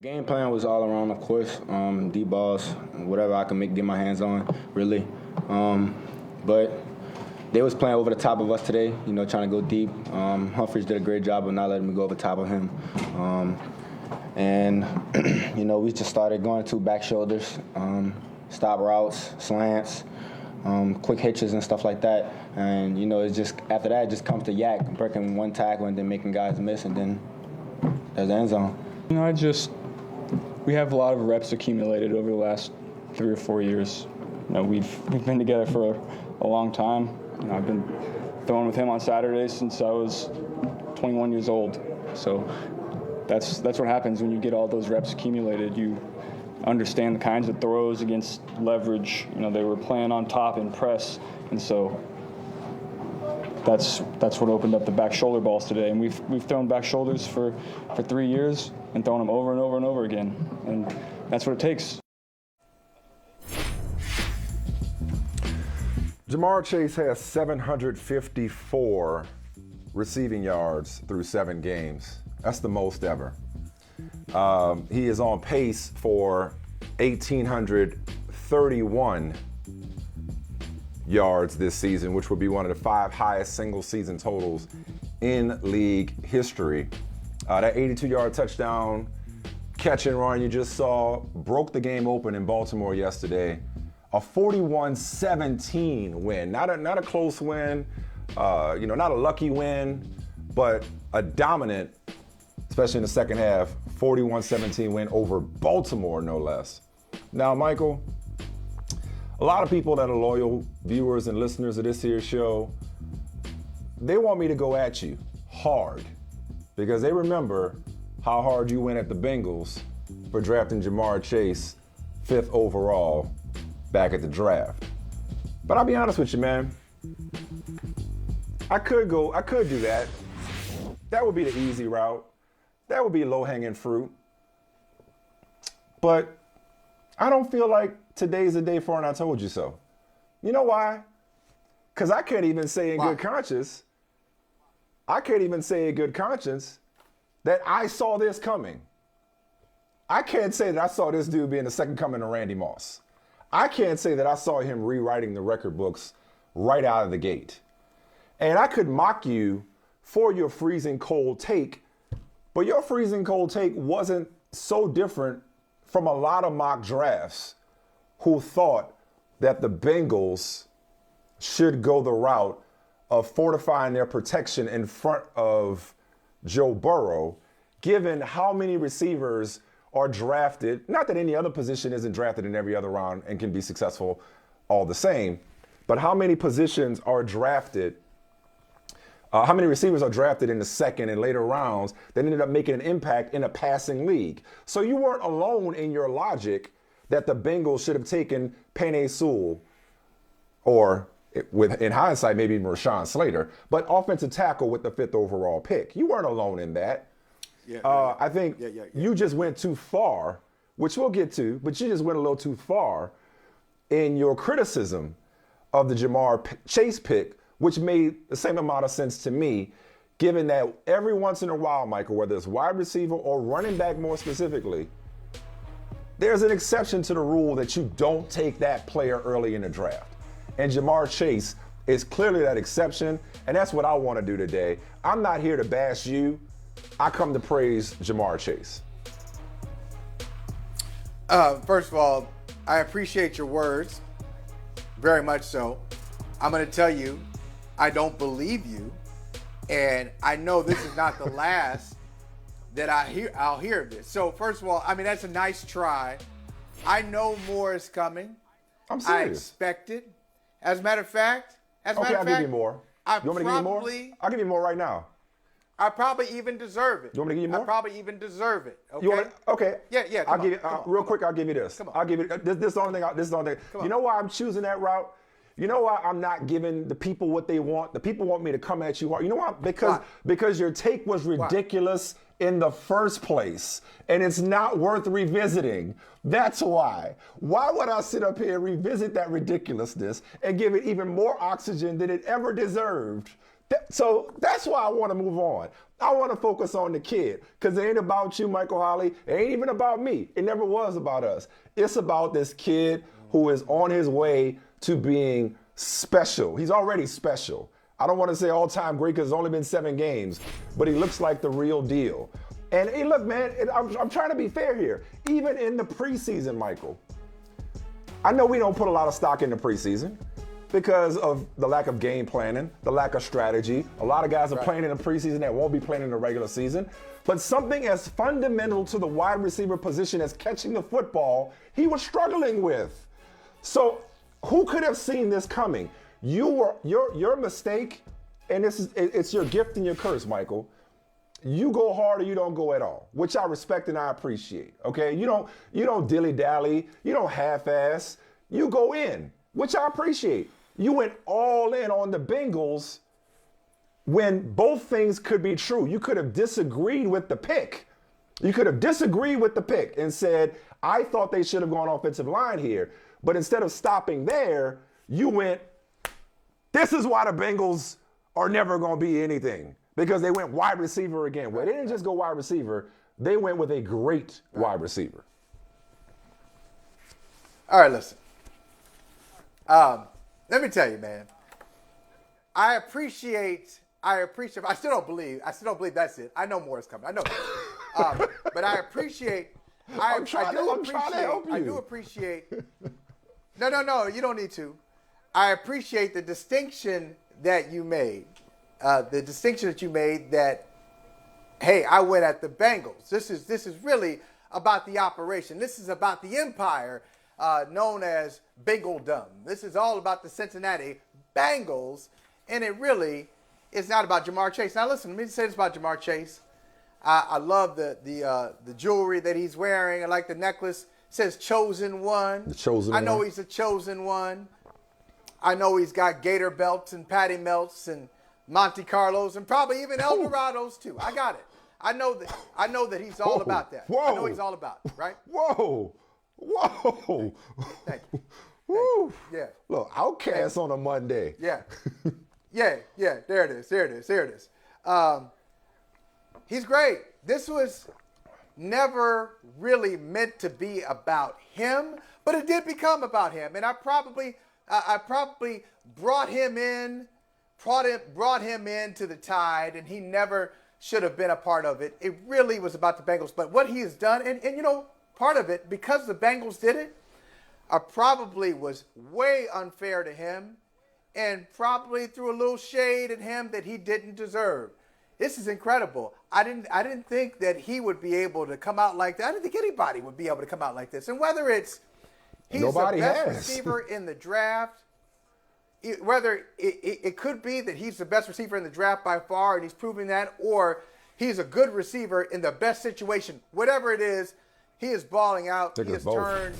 Game plan was all around, of course. Deep balls, whatever I can get my hands on, really. But they was playing over the top of us today, trying to go deep. Humphries did a great job of not letting me go over top of him. And we just started going to back shoulders, stop routes, slants, quick hitches and stuff like that. And, it's just after that, it just comes to yak, breaking one tackle and then making guys miss, and then there's the end zone. We have a lot of reps accumulated over the last 3 or 4 years. We've been together for a long time. I've been throwing with him on Saturdays since I was 21 years old. So that's what happens when you get all those reps accumulated. You understand the kinds of throws against leverage. They were playing on top in press, and so that's what opened up the back shoulder balls today. And we've thrown back shoulders for 3 years and thrown them over and over and over again. And that's what it takes. Ja'Marr Chase has 754 receiving yards through 7 games. That's the most ever. He is on pace for 1,831 yards this season, which would be one of the 5 highest single-season totals in league history. That 82-yard touchdown catch and run you just saw broke the game open in Baltimore yesterday. A 41-17 win, not a close win, not a lucky win, but a dominant, especially in the second half, 41-17 win over Baltimore, no less. Now, Michael, a lot of people that are loyal viewers and listeners of this here show, they want me to go at you hard because they remember how hard you went at the Bengals for drafting Ja'Marr Chase 5th overall back at the draft. But I'll be honest with you, man. I could do that. That would be the easy route. That would be low-hanging fruit. But I don't feel like today's the day for and I told you so. You know why? Because I can't even say in good conscience, that I saw this coming. I can't say that I saw this dude being the second coming of Randy Moss. I can't say that I saw him rewriting the record books right out of the gate. And I could mock you for your freezing cold take, but your freezing cold take wasn't so different from a lot of mock drafts who thought that the Bengals should go the route of fortifying their protection in front of Joe Burrow, given how many receivers are drafted. Not that any other position isn't drafted in every other round and can be successful all the same, but how many positions are drafted, how many receivers are drafted in the second and later rounds that ended up making an impact in a passing league. So you weren't alone in your logic that the Bengals should have taken Penei Sewell, or in hindsight, maybe Rashawn Slater, but offensive tackle with the 5th overall pick. You weren't alone in that. I think you just went too far, which we'll get to, but you just went a little too far in your criticism of the Ja'Marr Chase pick, which made the same amount of sense to me, given that every once in a while, Michael, whether it's wide receiver or running back more specifically, there's an exception to the rule that you don't take that player early in the draft. And Ja'Marr Chase is clearly that exception, and that's what I want to do today. I'm not here to bash you. I come to praise Ja'Marr Chase. First of all, I appreciate your words, very much so. I'm going to tell you, I don't believe you, and I know this is not the last that I'll hear of this. So first of all, that's a nice try. I know more is coming. I'm serious. I expect it. As a matter of fact, I'll give you more. You want me to give you more? I'll give you more right now. I probably even deserve it. You want me to give you more? I probably even deserve it. Okay. Okay. Yeah. I'll give you real quick. I'll give you this. Come on. I'll give you this. This is the only thing. You know why I'm choosing that route? You know why I'm not giving the people what they want? The people want me to come at you hard. You know why? Because your take was ridiculous in the first place, and it's not worth revisiting. That's why. Why would I sit up here and revisit that ridiculousness and give it even more oxygen than it ever deserved So that's why I want to move on. I want to focus on the kid because it ain't about you, Michael Holley. It ain't even about me. It never was about us. It's about this kid who is on his way to being special. He's already special. I don't want to say all-time great because it's only been 7 games, but he looks like the real deal. And hey, look, man, I'm trying to be fair here. Even in the preseason, Michael, I know we don't put a lot of stock in the preseason because of the lack of game planning, the lack of strategy. A lot of guys are playing in the preseason that won't be playing in the regular season. But something as fundamental to the wide receiver position as catching the football, he was struggling with. So who could have seen this coming? Your mistake, and it's your gift and your curse, Michael. You go hard or you don't go at all, which I respect and I appreciate. Okay, you don't dilly-dally, you don't half-ass, you go in, which I appreciate. You went all in on the Bengals when both things could be true. You could have disagreed with the pick. You could have disagreed with the pick and said, I thought they should have gone offensive line here. But instead of stopping there, you went, this is why the Bengals are never going to be anything. Because they went wide receiver again. Well, they didn't just go wide receiver. They went with a great wide receiver. All right, listen. Let me tell you, man. I appreciate. I still don't believe that's it. I know more is coming. I know. But I appreciate. I do appreciate. No. You don't need to. I appreciate the distinction that you made. That, hey, I went at the Bengals. This is really about the operation. This is about the empire known as Bengaldom. This is all about the Cincinnati Bengals, and it really is not about Ja'Marr Chase. Now, listen, let me say this about Ja'Marr Chase. I love the jewelry that he's wearing. I like the necklace. It says Chosen One. The Chosen One. I know he's a Chosen One. I know he's got Gator belts and Patty Melts and Monte Carlos and probably even Eldorados too. I got it. I know that he's all about that. Whoa. I know he's all about it, right? Whoa. Thank you. Woo. Yeah. Look, Outcast on a Monday. Yeah. Yeah. There it is. He's great. This was never really meant to be about him, but it did become about him. And I probably brought him in to the Tide, and he never should have been a part of it. It really was about the Bengals. But what he has done, and you know, part of it, because the Bengals did it, probably was way unfair to him and probably threw a little shade at him that he didn't deserve. This is incredible. I didn't think that he would be able to come out like that. I didn't think anybody would be able to come out like this. And whether it's he's Nobody the best has. receiver in the draft, whether it could be that he's the best receiver in the draft by far and he's proving that, or he's a good receiver in the best situation. Whatever it is, he is balling out. He has turned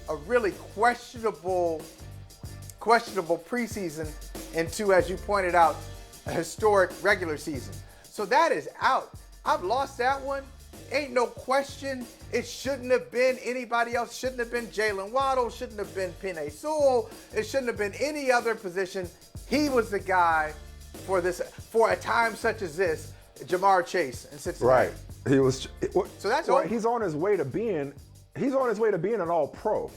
a really questionable preseason into, as you pointed out, a historic regular season. So that is out. I've lost that one. Ain't no question. It shouldn't have been anybody else. Shouldn't have been Jalen Waddle. Shouldn't have been Penei Sewell. It shouldn't have been any other position. He was the guy for a time such as this. Ja'Marr Chase in Cincinnati. Right. He was. So that's well, over. he's on his way to being. He's on his way to being an All-Pro.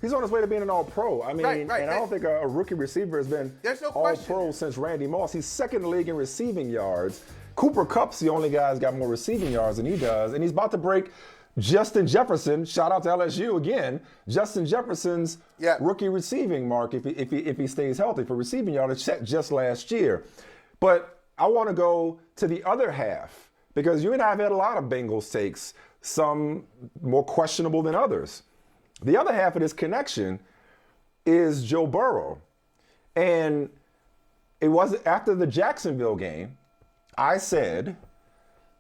He's on his way to being an All-Pro. I mean, Right. and I don't think a rookie receiver has been There's no question. All-Pro since Randy Moss. He's second in the league in receiving yards. Cooper Kupp's the only guy who's got more receiving yards than he does, and he's about to break Justin Jefferson. Shout out to LSU again. Justin Jefferson's rookie receiving mark if he stays healthy for receiving yards set just last year. But I want to go to the other half because you and I have had a lot of Bengals takes, some more questionable than others. The other half of this connection is Joe Burrow. And it was after the Jacksonville game, I said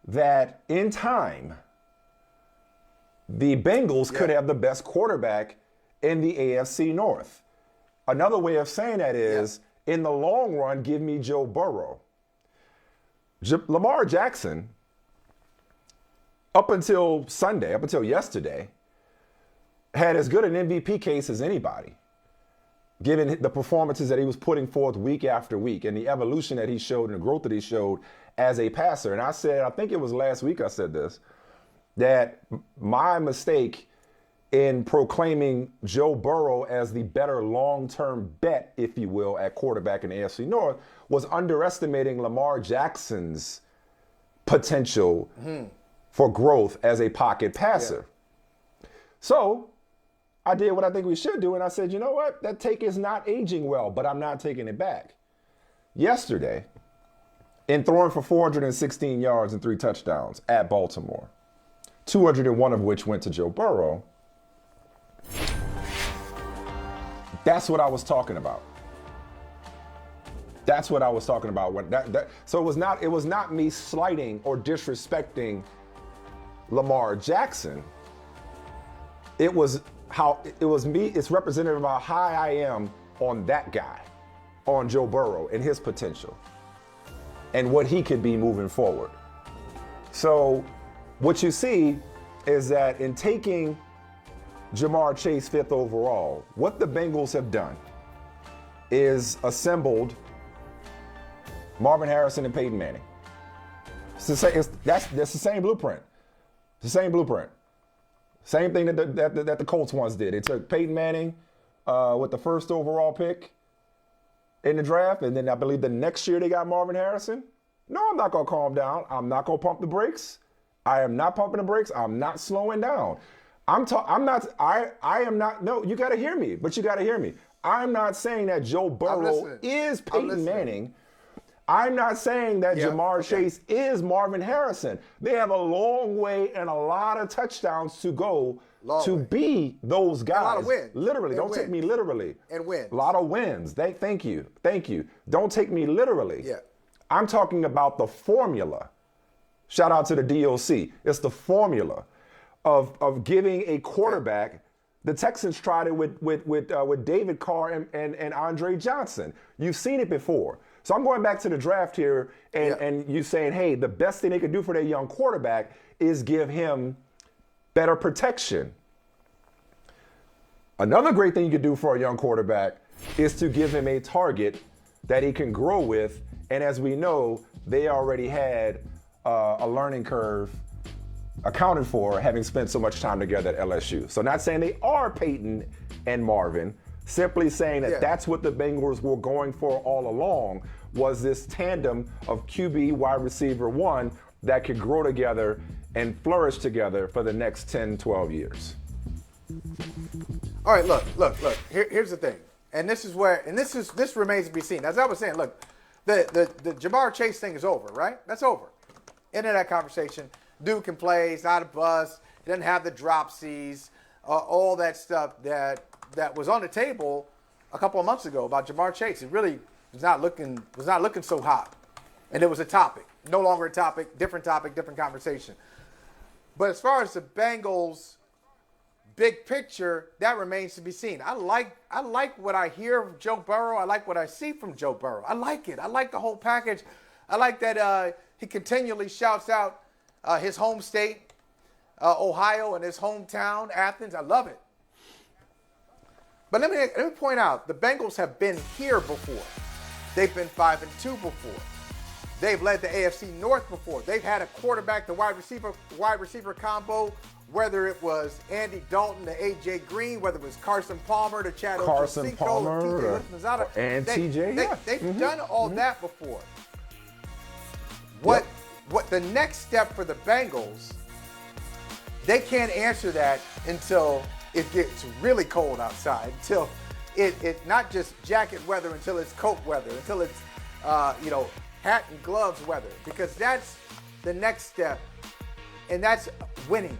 that in time, the Bengals could have the best quarterback in the AFC North. Another way of saying that is, in the long run, give me Joe Burrow. Lamar Jackson, up until yesterday, had as good an MVP case as anybody. given the performances that he was putting forth week after week and the evolution that he showed and the growth that he showed as a passer. And I said, I think it was last week I said this, that my mistake in proclaiming Joe Burrow as the better long-term bet, if you will, at quarterback in the AFC North was underestimating Lamar Jackson's potential for growth as a pocket passer. Yeah. So I did what I think we should do, and I said, you know what? That take is not aging well, but I'm not taking it back. Yesterday, in throwing for 416 yards and 3 touchdowns at Baltimore, 201 of which went to Joe Burrow, that's what I was talking about. That's what I was talking about. So it was not me slighting or disrespecting Lamar Jackson. It was me. It's representative of how high I am on that guy, on Joe Burrow and his potential and what he could be moving forward. So what you see is that in taking Ja'Marr Chase 5th overall, what the Bengals have done is assembled Marvin Harrison and Peyton Manning. That's the same blueprint. It's the same blueprint. Same thing that the Colts once did. They took Peyton Manning with the first overall pick in the draft, and then I believe the next year they got Marvin Harrison. No, I'm not going to calm down. I'm not going to pump the brakes. I am not pumping the brakes. I'm not slowing down. No, you got to hear me, but you got to hear me. I'm not saying that Joe Burrow is Peyton Manning. I'm not saying that Ja'Marr Chase is Marvin Harrison. They have a long way and a lot of touchdowns to go be those guys. A lot of wins. Literally, don't take me literally. And wins. A lot of wins. Thank you. Don't take me literally. Yeah. I'm talking about the formula. Shout out to the DOC. It's the formula of giving a quarterback. The Texans tried it with David Carr and Andre Johnson. You've seen it before. So I'm going back to the draft here, and you saying, hey, the best thing they could do for their young quarterback is give him better protection. Another great thing you could do for a young quarterback is to give him a target that he can grow with. And as we know, they already had a learning curve accounted for having spent so much time together at LSU. So not saying they are Peyton and Marvin, simply saying that that's what the Bengals were going for all along, was this tandem of QB wide receiver 1 that could grow together and flourish together for the next 10, 12 years. All right, look. Here's the thing. And this remains to be seen. As I was saying, look, the Ja'Marr Chase thing is over, right? That's over. End of that conversation. Dude can play, he's not a bust, he doesn't have the dropsies, all that stuff that was on the table a couple of months ago about Ja'Marr Chase. It really was not looking so hot. And it was a topic. No longer a topic, different conversation. But as far as the Bengals' big picture, that remains to be seen. I like what I hear of Joe Burrow. I like what I see from Joe Burrow. I like it. I like the whole package. I like that he continually shouts out his home state, Ohio, and his hometown, Athens. I love it. But let me point out, the Bengals have been here before. They've been 5-2 before. They've led the AFC North before. They've had a quarterback to wide receiver combo, whether it was Andy Dalton to A.J. Green, whether it was Carson Palmer to Chad Ochocinco, and TJ. They've done all that before. What the next step for the Bengals, they can't answer that until it gets really cold outside, until it's not just jacket weather, until it's coat weather, until it's hat and gloves weather, because that's the next step, and that's winning.